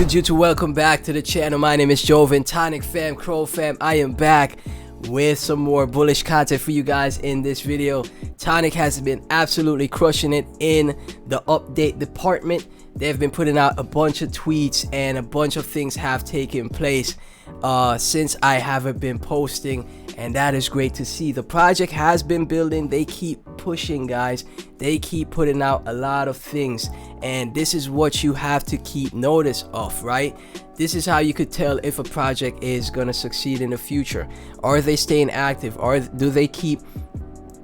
good YouTube? Welcome back to the channel. My name is Joven, Tonic fam, Crow fam. I am back with some more bullish content for you guys in this video. Tonic has been absolutely crushing it in the update department. They've been putting out a bunch of tweets and a bunch of things have taken place since I haven't been posting, and that is great to see. The project has been building. They keep pushing, guys. They keep putting out a lot of things, and this is what you have to keep notice of, right? This is how you could tell if a project is gonna succeed in the future. Are they staying active? Or do they keep,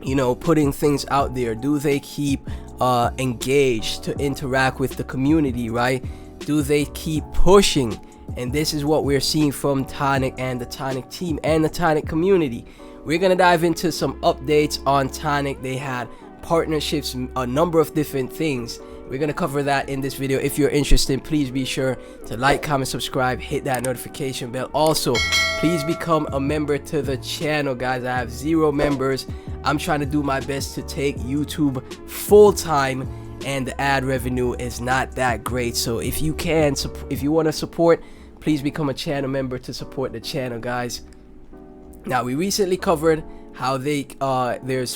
you know, putting things out there? Do they keep engaged to interact with the community, right? Do they keep pushing? And this is what we're seeing from Tonic and the Tonic team and the Tonic community. We're gonna dive into some updates on Tonic. They had partnerships, a number of different things. We're gonna cover that in this video. If you're interested, please be sure to like, comment, subscribe, hit that notification bell. Also, please become a member to the channel, guys. I have 0 members. I'm trying to do my best to take YouTube full time, and the ad revenue is not that great. So if you can, if you want to support, please become a channel member to support the channel, guys. Now, we recently covered how there's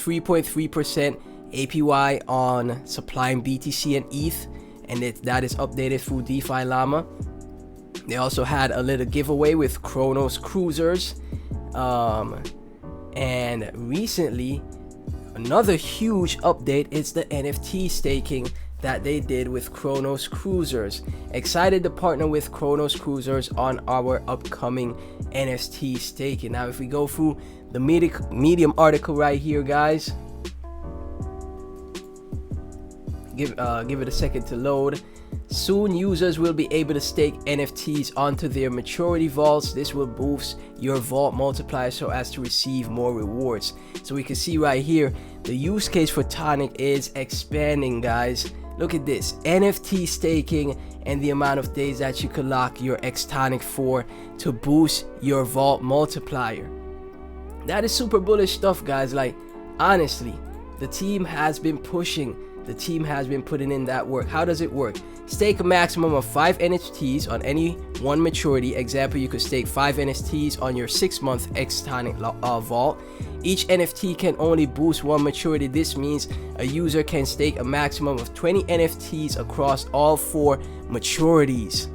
3.3% APY on supplying BTC and ETH, and that is updated through DeFi Llama. They also had a little giveaway with Chronos Cruisers, and recently another huge update is the NFT staking that they did with Chronos Cruisers. Excited to partner with Chronos Cruisers on our upcoming NFT staking. Now, if we go through the Medium article right here, guys, give it a second to load. Soon, users will be able to stake NFTs onto their maturity vaults. This will boost your vault multiplier so as to receive more rewards. So we can see right here, the use case for Tonic is expanding, guys. Look at this, NFT staking and the amount of days that you could lock your Tonic for to boost your vault multiplier. That is super bullish stuff, guys. Like, honestly, the team has been pushing. The team has been putting in that work. How does it work? Stake a maximum of 5 NFTs on any one maturity. Example, you could stake 5 NFTs on your 6-month Tonic vault. Each NFT can only boost 1 maturity. This means a user can stake a maximum of 20 NFTs across all 4 maturities.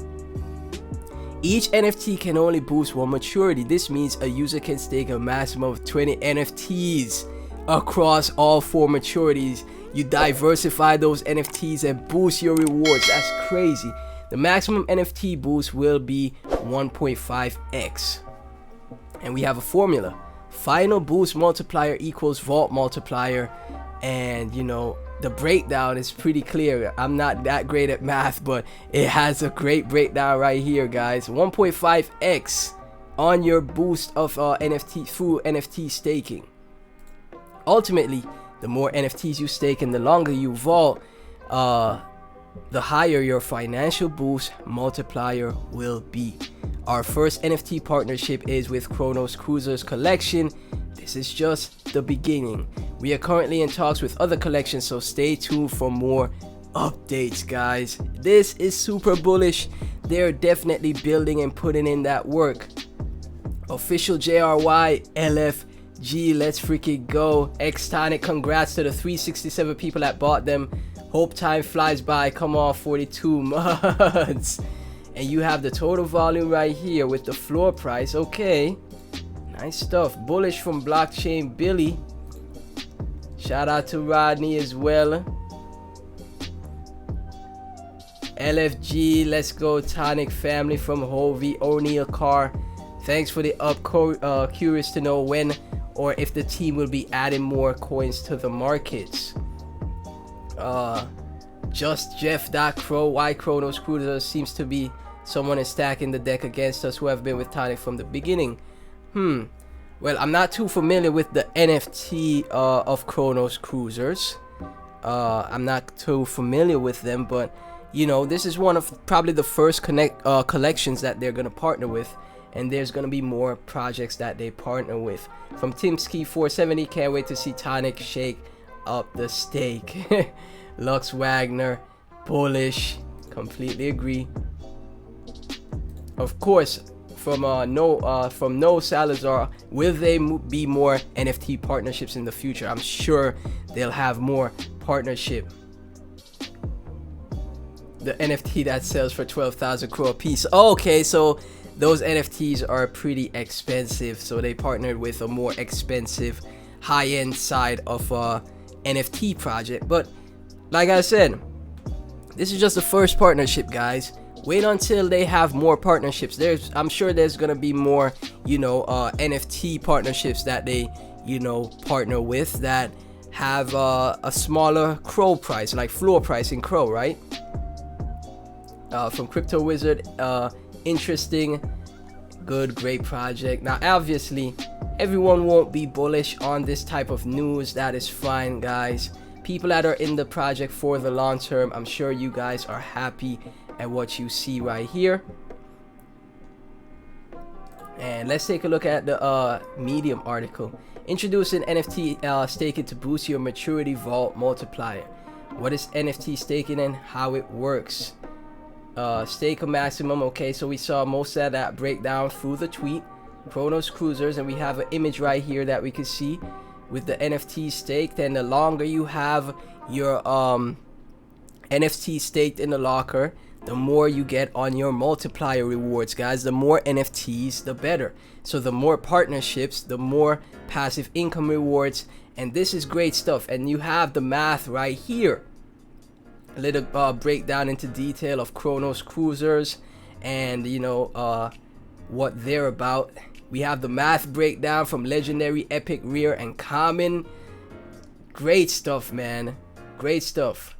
Each NFT can only boost 1 maturity. This means a user can stake a maximum of 20 NFTs across all 4 maturities. You diversify those NFTs and boost your rewards. That's crazy. The maximum NFT boost will be 1.5x. And we have a formula. Final boost multiplier equals vault multiplier. And you know, the breakdown is pretty clear. I'm not that great at math, but it has a great breakdown right here, guys. 1.5x on your boost of NFT through NFT staking. Ultimately, the more NFTs you stake and the longer you vault, the higher your financial boost multiplier will be. Our first NFT partnership is with Chronos Cruisers collection. This is just the beginning. We are currently in talks with other collections, so stay tuned for more updates, guys. This is super bullish. They're definitely building and putting in that work. Official JRY LFG, let's freaking go. Tonic, congrats to the 367 people that bought them. Hope time flies by. Come on, 42 months. And you have the total volume right here with the floor price. Okay, nice stuff. Bullish from Blockchain Billy. Shout out to Rodney as well. LFG, let's go. Tonic family from Hovey. O'Neill Carr, thanks for the curious to know when or if the team will be adding more coins to the markets. Just Jeff.Crow, why Chronos Cruisers seems to be someone is stacking the deck against us who have been with Tonic from the beginning. Well, I'm not too familiar with the NFT of Chronos Cruisers. I'm not too familiar with them, but you know, this is one of probably the first collections that they're gonna partner with, and there's gonna be more projects that they partner with. From Timski 470, can't wait to see Tonic shake up the stake. Lux Wagner, bullish, completely agree. of course, from No Salazar, will they be more NFT partnerships in the future? I'm sure they'll have more partnership. The NFT that sells for 12,000 crore a piece. Okay, so those NFTs are pretty expensive, so they partnered with a more expensive high-end side of NFT project. But like I said, this is just the first partnership, guys. Wait until they have more partnerships. I'm sure there's gonna be more, NFT partnerships that they, partner with that have a smaller crow price, like floor price in crow, right? From Crypto Wizard, interesting, good, great project. Now, obviously, everyone won't be bullish on this type of news. That is fine, guys. People that are in the project for the long term, I'm sure you guys are happy at what you see right here. And let's take a look at the Medium article. Introducing NFT staking to boost your maturity vault multiplier. What is NFT staking and how it works? Stake a maximum. Okay, so we saw most of that breakdown through the tweet. Chronos Cruisers, and we have an image right here that we can see with the NFT staked. And the longer you have your NFT staked in the locker, the more you get on your multiplier rewards, guys. The more NFTs, the better. So the more partnerships, the more passive income rewards, and this is great stuff. And you have the math right here. A little breakdown into detail of Chronos Cruisers and what they're about. We have the math breakdown from legendary, epic, rare, and common. Great stuff, man. Great stuff.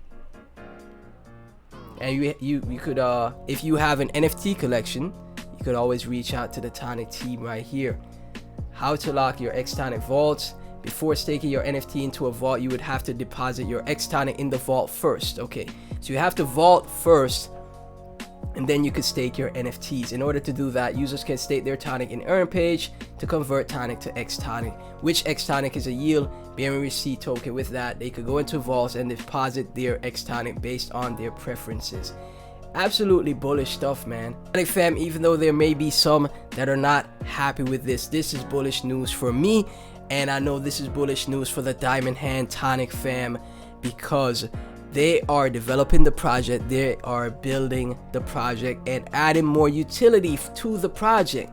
And you could if you have an NFT collection, you could always reach out to the Tonic team right here. How to lock your Tectonic vaults. Before staking your NFT into a vault, you would have to deposit your Tectonic in the vault first. Okay, so you have to vault first, and then you could stake your NFTs. In order to do that, users can stake their Tonic in Earn page to convert Tonic to Tectonic, which Tectonic is a yield bearing receipt token. With that, they could go into vaults and deposit their Tectonic based on their preferences. Absolutely bullish stuff, man. Tonic fam, even though there may be some that are not happy with this is bullish news for me, and I know this is bullish news for the Diamond Hand Tonic fam, because they are developing the project, they are building the project and adding more utility to the project.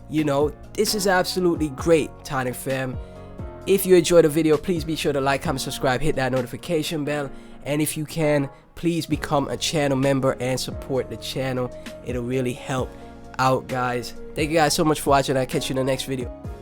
This is absolutely great, Tonic fam. If you enjoyed the video, please be sure to like, comment, subscribe, hit that notification bell, and if you can, please become a channel member and support the channel. It'll really help out, guys. Thank you guys so much for watching. I'll catch you in the next video.